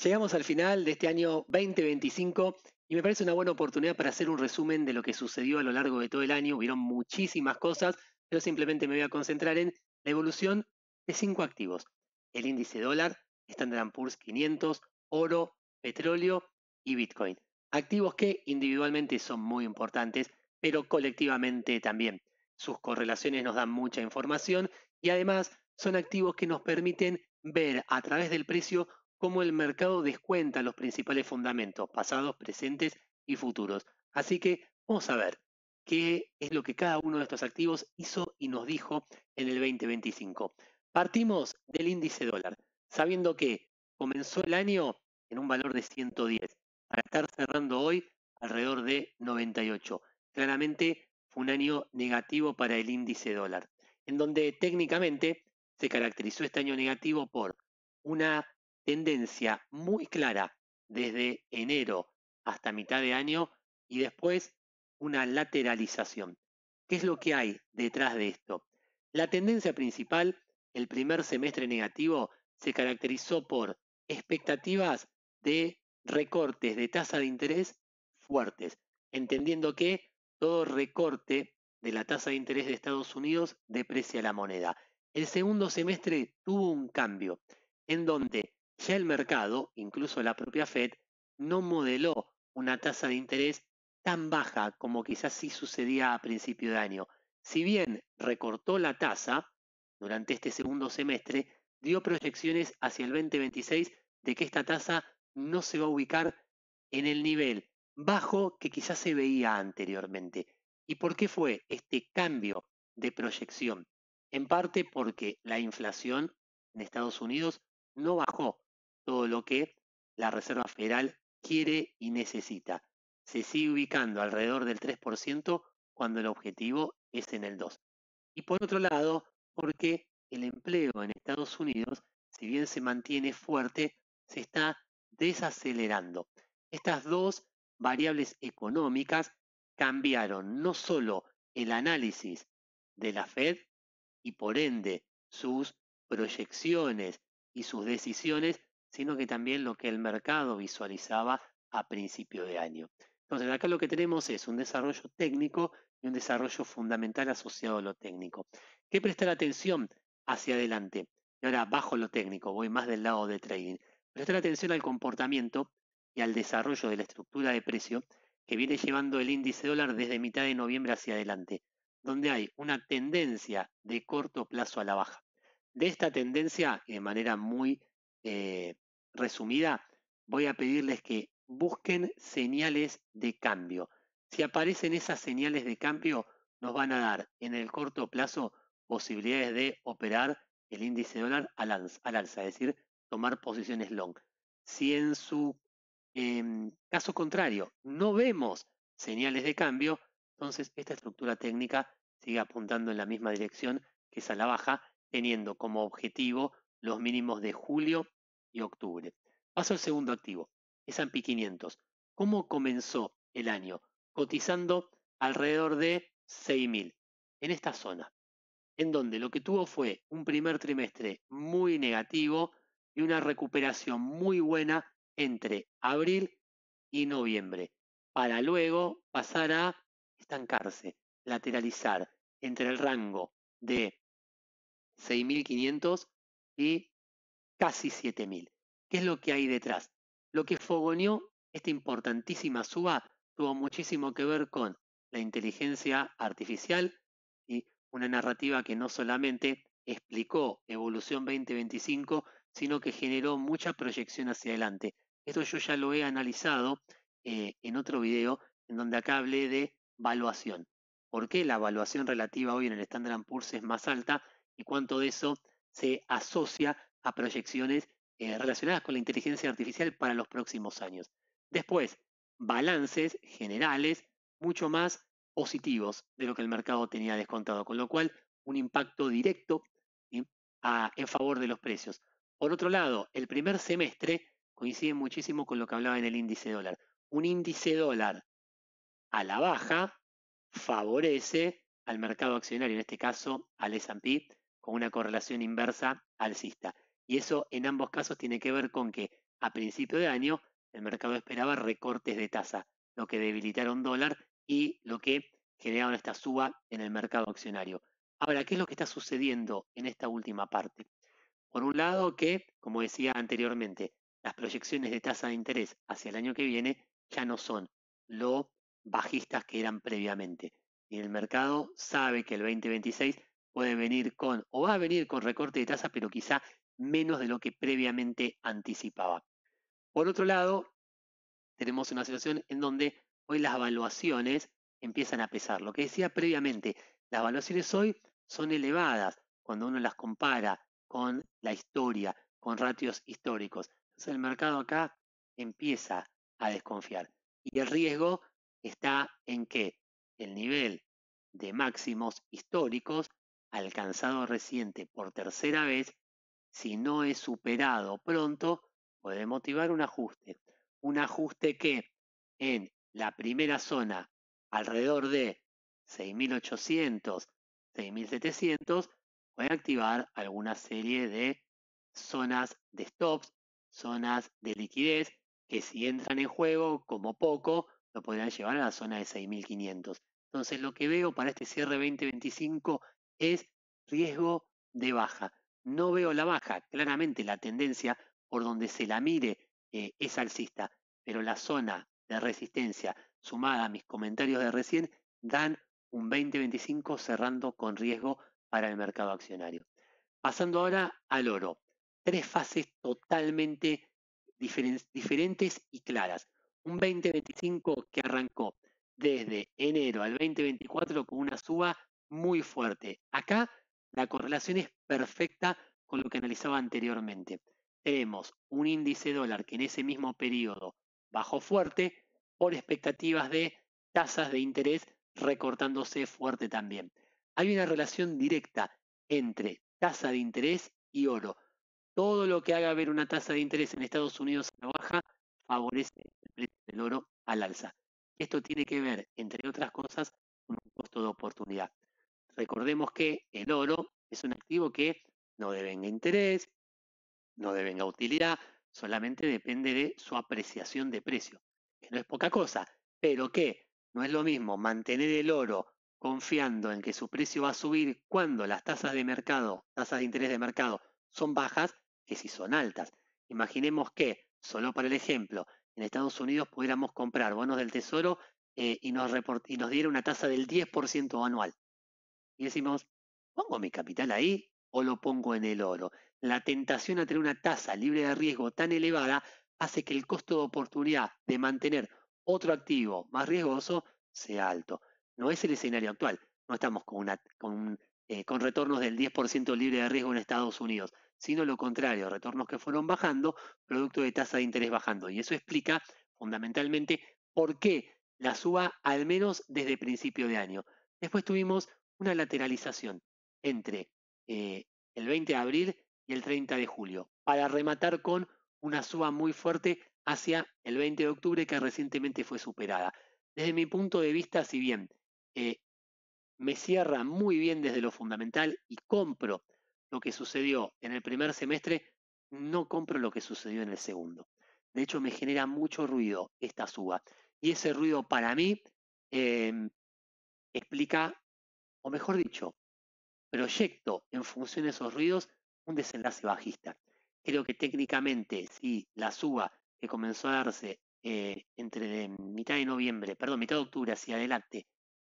Llegamos al final de este año 2025 y me parece una buena oportunidad para hacer un resumen de lo que sucedió a lo largo de todo el año. Hubieron muchísimas cosas, pero simplemente me voy a concentrar en la evolución de 5 activos: el índice dólar, Standard Poor's 500, oro, petróleo y Bitcoin. Activos que individualmente son muy importantes, pero colectivamente también. Sus correlaciones nos dan mucha información y además son activos que nos permiten ver a través del precio cómo el mercado descuenta los principales fundamentos, pasados, presentes y futuros. Así que vamos a ver qué es lo que cada uno de estos activos hizo y nos dijo en el 2025. Partimos del índice dólar, sabiendo que comenzó el año en un valor de 110, para estar cerrando hoy alrededor de 98. Claramente fue un año negativo para el índice dólar, en donde técnicamente se caracterizó este año negativo por una tendencia muy clara desde enero hasta mitad de año y después una lateralización. ¿Qué es lo que hay detrás de esto? La tendencia principal, el primer semestre negativo, se caracterizó por expectativas de recortes de tasa de interés fuertes, entendiendo que todo recorte de la tasa de interés de Estados Unidos deprecia la moneda. El segundo semestre tuvo un cambio en donde ya el mercado, incluso la propia Fed, no modeló una tasa de interés tan baja como quizás sí sucedía a principio de año. Si bien recortó la tasa durante este segundo semestre, dio proyecciones hacia el 2026 de que esta tasa no se va a ubicar en el nivel bajo que quizás se veía anteriormente. ¿Y por qué fue este cambio de proyección? En parte porque la inflación en Estados Unidos no bajó todo lo que la Reserva Federal quiere y necesita. Se sigue ubicando alrededor del 3% cuando el objetivo es en el 2%. Y por otro lado, porque el empleo en Estados Unidos, si bien se mantiene fuerte, se está desacelerando. Estas dos variables económicas cambiaron no solo el análisis de la Fed y por ende sus proyecciones y sus decisiones, sino que también lo que el mercado visualizaba a principio de año. Entonces, acá lo que tenemos es un desarrollo técnico y un desarrollo fundamental asociado a lo técnico. ¿Qué prestar atención hacia adelante? Y ahora bajo lo técnico, voy más del lado de trading. Prestar atención al comportamiento y al desarrollo de la estructura de precio que viene llevando el índice dólar desde mitad de noviembre hacia adelante, donde hay una tendencia de corto plazo a la baja. De esta tendencia, de manera muy eh, resumida, voy a pedirles que busquen señales de cambio. Si aparecen esas señales de cambio, nos van a dar en el corto plazo posibilidades de operar el índice dólar al alza, es decir, tomar posiciones long. Si en su caso contrario no vemos señales de cambio, entonces esta estructura técnica sigue apuntando en la misma dirección, que es a la baja, teniendo como objetivo los mínimos de julio y octubre. Paso al segundo activo, S&P 500. ¿Cómo comenzó el año? Cotizando alrededor de 6.000 en esta zona, en donde lo que tuvo fue un primer trimestre muy negativo y una recuperación muy buena entre abril y noviembre, para luego pasar a estancarse, lateralizar entre el rango de 6.500 y casi 7.000. ¿Qué es lo que hay detrás? Lo que fogoneó esta importantísima suba tuvo muchísimo que ver con la inteligencia artificial y una narrativa que no solamente explicó Evolución 2025, sino que generó mucha proyección hacia adelante. Esto yo ya lo he analizado en otro video, en donde acá hablé de valuación. ¿Por qué la valuación relativa hoy en el Standard Poor's es más alta y cuánto de eso se asocia a proyecciones relacionadas con la inteligencia artificial para los próximos años? Después, balances generales mucho más positivos de lo que el mercado tenía descontado, con lo cual un impacto directo, ¿sí?, en favor de los precios. Por otro lado, el primer semestre coincide muchísimo con lo que hablaba en el índice dólar. Un índice dólar a la baja favorece al mercado accionario, en este caso al S&P, con una correlación inversa alcista. Y eso en ambos casos tiene que ver con que a principio de año el mercado esperaba recortes de tasa, lo que debilitaron dólar y lo que generaron esta suba en el mercado accionario. Ahora, ¿qué es lo que está sucediendo en esta última parte? Por un lado, que, como decía anteriormente, las proyecciones de tasa de interés hacia el año que viene ya no son lo bajistas que eran previamente. Y el mercado sabe que el 2026 puede venir con, o va a venir con recorte de tasa, pero quizá menos de lo que previamente anticipaba. Por otro lado, tenemos una situación en donde hoy las valuaciones empiezan a pesar. Lo que decía previamente, las valuaciones hoy son elevadas cuando uno las compara con la historia, con ratios históricos. Entonces el mercado acá empieza a desconfiar. Y el riesgo está en que el nivel de máximos históricos alcanzado reciente por tercera vez, si no es superado pronto, puede motivar un ajuste que en la primera zona, alrededor de 6.800, 6.700, puede activar alguna serie de zonas de stops, zonas de liquidez, que si entran en juego, como poco, lo podrían llevar a la zona de 6.500. Entonces, lo que veo para este cierre 2025 es riesgo de baja. No veo la baja, claramente la tendencia por donde se la mire es alcista, pero la zona de resistencia sumada a mis comentarios de recién dan un 2025 cerrando con riesgo para el mercado accionario. Pasando ahora al oro. Tres fases totalmente diferentes y claras. Un 2025 que arrancó desde enero al 2024 con una suba muy fuerte. Acá la correlación es perfecta con lo que analizaba anteriormente. Tenemos un índice dólar que en ese mismo periodo bajó fuerte por expectativas de tasas de interés recortándose fuerte también. Hay una relación directa entre tasa de interés y oro. Todo lo que haga ver una tasa de interés en Estados Unidos a la baja favorece el precio del oro al alza. Esto tiene que ver, entre otras cosas, con un costo de oportunidad. Recordemos que el oro es un activo que no devenga interés, no devenga utilidad, solamente depende de su apreciación de precio, que no es poca cosa, pero que no es lo mismo mantener el oro confiando en que su precio va a subir cuando las tasas de mercado, tasas de interés de mercado son bajas, que si son altas. Imaginemos que, solo para el ejemplo, en Estados Unidos pudiéramos comprar bonos del Tesoro y nos diera una tasa del 10% anual. Y decimos, ¿pongo mi capital ahí o lo pongo en el oro? La tentación a tener una tasa libre de riesgo tan elevada hace que el costo de oportunidad de mantener otro activo más riesgoso sea alto. No es el escenario actual. No estamos con retornos del 10% libre de riesgo en Estados Unidos, sino lo contrario, retornos que fueron bajando, producto de tasa de interés bajando. Y eso explica fundamentalmente por qué la suba al menos desde principio de año. Después tuvimos una lateralización entre el 20 de abril y el 30 de julio, para rematar con una suba muy fuerte hacia el 20 de octubre que recientemente fue superada. Desde mi punto de vista, si bien eh, me cierra muy bien desde lo fundamental y compro lo que sucedió en el primer semestre, no compro lo que sucedió en el segundo. De hecho, me genera mucho ruido esta suba. Y ese ruido para mí eh, explica, o mejor dicho, proyecto en función de esos ruidos un desenlace bajista. Creo que técnicamente, si la suba que comenzó a darse entre mitad de noviembre, perdón, mitad de octubre hacia adelante,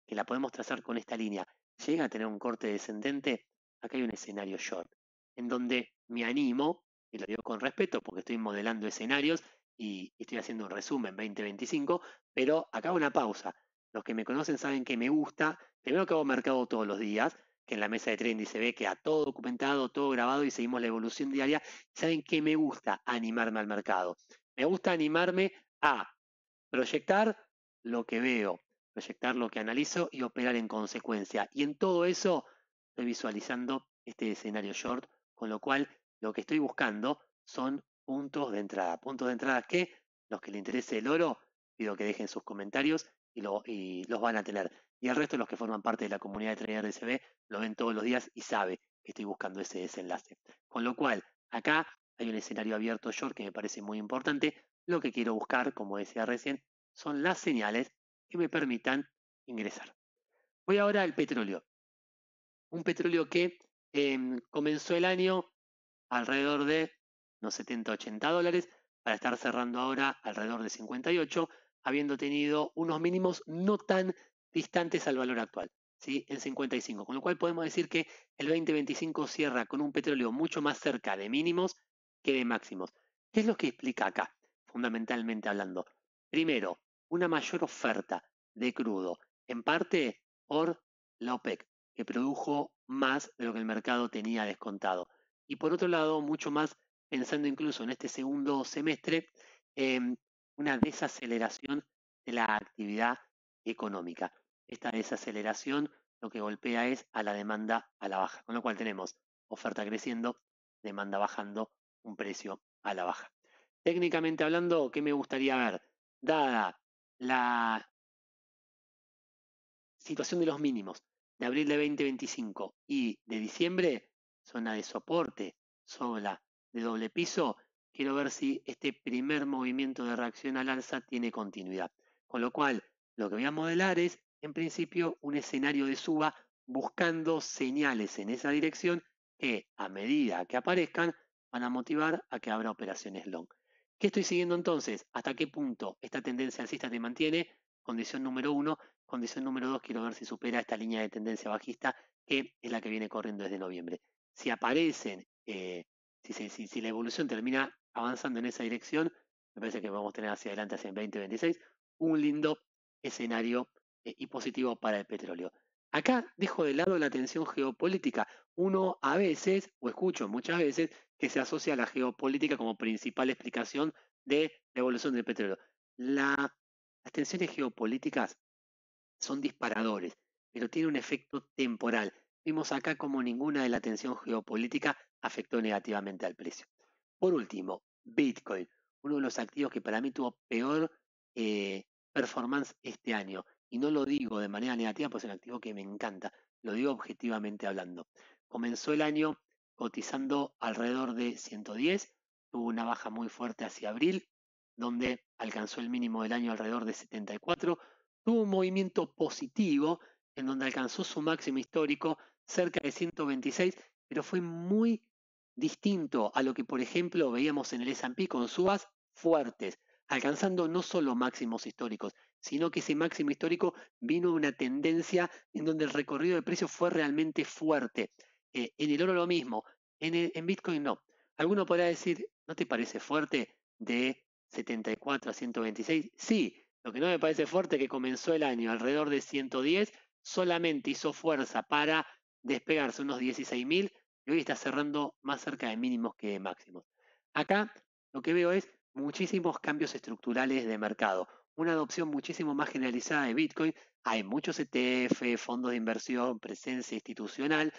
que la podemos trazar con esta línea, llega a tener un corte descendente, acá hay un escenario short, en donde me animo, y lo digo con respeto porque estoy modelando escenarios y estoy haciendo un resumen 2025, pero acá una pausa. Los que me conocen saben que me gusta, primero que hago mercado todos los días, que en la mesa de trading se ve que a todo documentado, todo grabado y seguimos la evolución diaria. Saben que me gusta animarme al mercado. Me gusta animarme a proyectar lo que veo, proyectar lo que analizo y operar en consecuencia. Y en todo eso estoy visualizando este escenario short, con lo cual lo que estoy buscando son puntos de entrada. Puntos de entrada que los que les interese el oro, pido que dejen sus comentarios y los van a tener. Y el resto, los que forman parte de la comunidad de Trader DCB, lo ven todos los días y sabe que estoy buscando ese desenlace. Con lo cual, acá hay un escenario abierto short que me parece muy importante. Lo que quiero buscar, como decía recién, son las señales que me permitan ingresar. Voy ahora al petróleo. Un petróleo que comenzó el año alrededor de unos 70, 80 dólares, para estar cerrando ahora alrededor de 58, habiendo tenido unos mínimos no tan distantes al valor actual, ¿sí? En 55. Con lo cual podemos decir que el 2025 cierra con un petróleo mucho más cerca de mínimos que de máximos. ¿Qué es lo que explica acá? Fundamentalmente hablando. Primero, una mayor oferta de crudo, en parte por la OPEC, que produjo más de lo que el mercado tenía descontado. Y por otro lado, mucho más pensando incluso en este segundo semestre, una desaceleración de la actividad económica. Esta desaceleración lo que golpea es a la demanda a la baja, con lo cual tenemos oferta creciendo, demanda bajando, un precio a la baja. Técnicamente hablando, ¿qué me gustaría ver? Dada la situación de los mínimos de abril de 2025 y de diciembre, zona de soporte, zona de doble piso, quiero ver si este primer movimiento de reacción al alza tiene continuidad. Con lo cual, lo que voy a modelar es, en principio, un escenario de suba buscando señales en esa dirección que, a medida que aparezcan, van a motivar a que abra operaciones long. ¿Qué estoy siguiendo entonces? ¿Hasta qué punto esta tendencia alcista se mantiene? Condición número 1. Condición número 2, quiero ver si supera esta línea de tendencia bajista, que es la que viene corriendo desde noviembre. Si aparecen, si la evolución termina avanzando en esa dirección, me parece que vamos a tener hacia adelante, hacia el 2026, un lindo escenario y positivo para el petróleo. Acá dejo de lado la tensión geopolítica. Uno a veces, o escucho muchas veces, que se asocia a la geopolítica como principal explicación de la evolución del petróleo. Las tensiones geopolíticas son disparadores, pero tiene un efecto temporal. Vimos acá como ninguna de la tensión geopolítica afectó negativamente al precio. Por último, Bitcoin, uno de los activos que para mí tuvo peor performance este año. Y no lo digo de manera negativa, pues es un activo que me encanta. Lo digo objetivamente hablando. Comenzó el año cotizando alrededor de 110, tuvo una baja muy fuerte hacia abril, donde alcanzó el mínimo del año alrededor de 74, tuvo un movimiento positivo en donde alcanzó su máximo histórico cerca de 126, pero fue muy distinto a lo que, por ejemplo, veíamos en el S&P con subas fuertes, alcanzando no solo máximos históricos, sino que ese máximo histórico vino de una tendencia en donde el recorrido de precios fue realmente fuerte. En el oro lo mismo, en Bitcoin no. Alguno podrá decir, ¿no te parece fuerte de 74 a 126? Sí, lo que no me parece fuerte es que comenzó el año alrededor de 110, solamente hizo fuerza para despegarse unos 16.000 y hoy está cerrando más cerca de mínimos que de máximos. Acá lo que veo es muchísimos cambios estructurales de mercado, una adopción muchísimo más generalizada de Bitcoin. Hay muchos ETF, fondos de inversión, presencia institucional.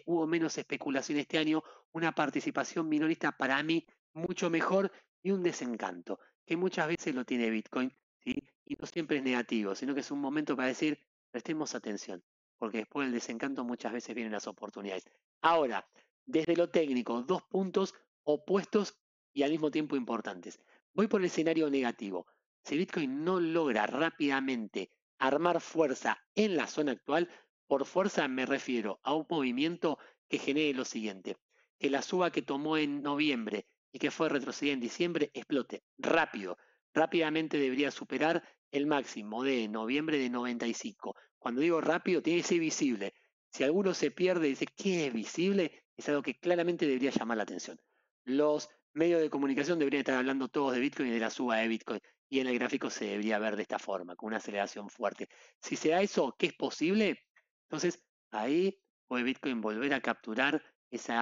Hubo menos especulación este año, una participación minorista para mí mucho mejor y un desencanto que muchas veces lo tiene Bitcoin, ¿sí? Y no siempre es negativo, sino que es un momento para decir, prestemos atención, porque después del desencanto muchas veces vienen las oportunidades. Ahora, desde lo técnico, dos puntos opuestos y al mismo tiempo importantes. Voy por el escenario negativo. Si Bitcoin no logra rápidamente armar fuerza en la zona actual, por fuerza me refiero a un movimiento que genere lo siguiente, que la suba que tomó en noviembre y que fue retrocedida en diciembre explote rápido. Rápidamente debería superar el máximo de noviembre de 95. Cuando digo rápido, tiene que ser visible. Si alguno se pierde y dice, ¿qué es visible? Es algo que claramente debería llamar la atención. Los medios de comunicación deberían estar hablando todos de Bitcoin y de la suba de Bitcoin. Y en el gráfico se debería ver de esta forma, con una aceleración fuerte. Si se da eso, ¿qué es posible? Entonces, ahí puede Bitcoin volver a capturar ese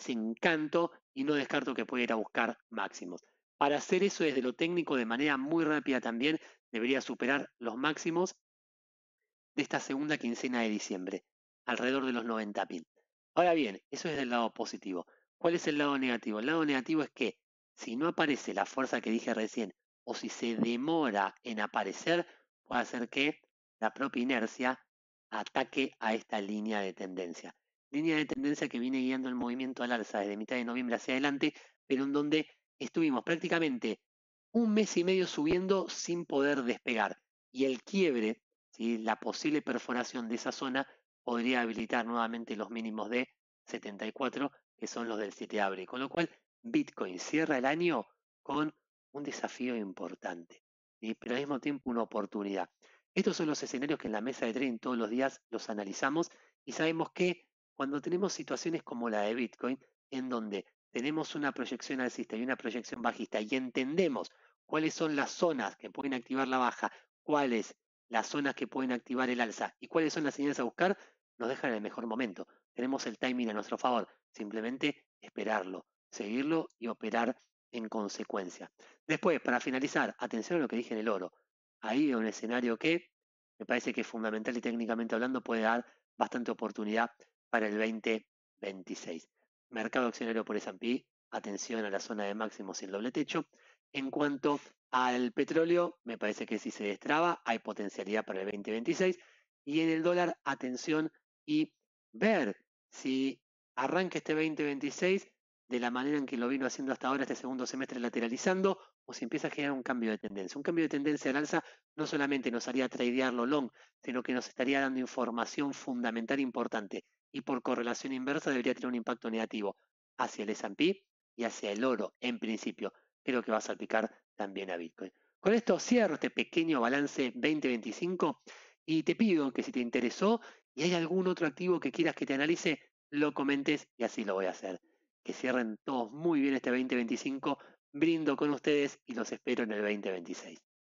encanto y no descarto que pueda ir a buscar máximos. Para hacer eso desde lo técnico de manera muy rápida también, debería superar los máximos de esta segunda quincena de diciembre, alrededor de los 90.000. Ahora bien, eso es del lado positivo. ¿Cuál es el lado negativo? El lado negativo es que si no aparece la fuerza que dije recién o si se demora en aparecer, puede hacer que la propia inercia ataque a esta línea de tendencia. Línea de tendencia que viene guiando el movimiento al alza desde mitad de noviembre hacia adelante, pero en donde estuvimos prácticamente un mes y medio subiendo sin poder despegar. Y el quiebre, ¿sí? La posible perforación de esa zona podría habilitar nuevamente los mínimos de 74, que son los del 7 de abril. Con lo cual, Bitcoin cierra el año con un desafío importante, ¿sí? Pero al mismo tiempo una oportunidad. Estos son los escenarios que en la mesa de trading todos los días los analizamos y sabemos que cuando tenemos situaciones como la de Bitcoin, en donde tenemos una proyección alcista y una proyección bajista y entendemos cuáles son las zonas que pueden activar la baja, cuáles las zonas que pueden activar el alza y cuáles son las señales a buscar, nos dejan en el mejor momento. Tenemos el timing a nuestro favor, simplemente esperarlo, seguirlo y operar en consecuencia. Después, para finalizar, atención a lo que dije en el oro. Ahí veo un escenario que me parece que es fundamental y técnicamente hablando puede dar bastante oportunidad para el 2026. Mercado accionario por S&P, atención a la zona de máximos y el doble techo. En cuanto al petróleo, me parece que si se destraba, hay potencialidad para el 2026. Y en el dólar, atención y ver si arranca este 2026 de la manera en que lo vino haciendo hasta ahora este segundo semestre lateralizando o si empieza a generar un cambio de tendencia. Un cambio de tendencia al alza no solamente nos haría tradearlo long, sino que nos estaría dando información fundamental importante y por correlación inversa debería tener un impacto negativo hacia el S&P y hacia el oro en principio. Creo que va a salpicar también a Bitcoin. Con esto cierro este pequeño balance 2025 y te pido que si te interesó y hay algún otro activo que quieras que te analice, lo comentes y así lo voy a hacer. Que cierren todos muy bien este 2025. Brindo con ustedes y los espero en el 2026.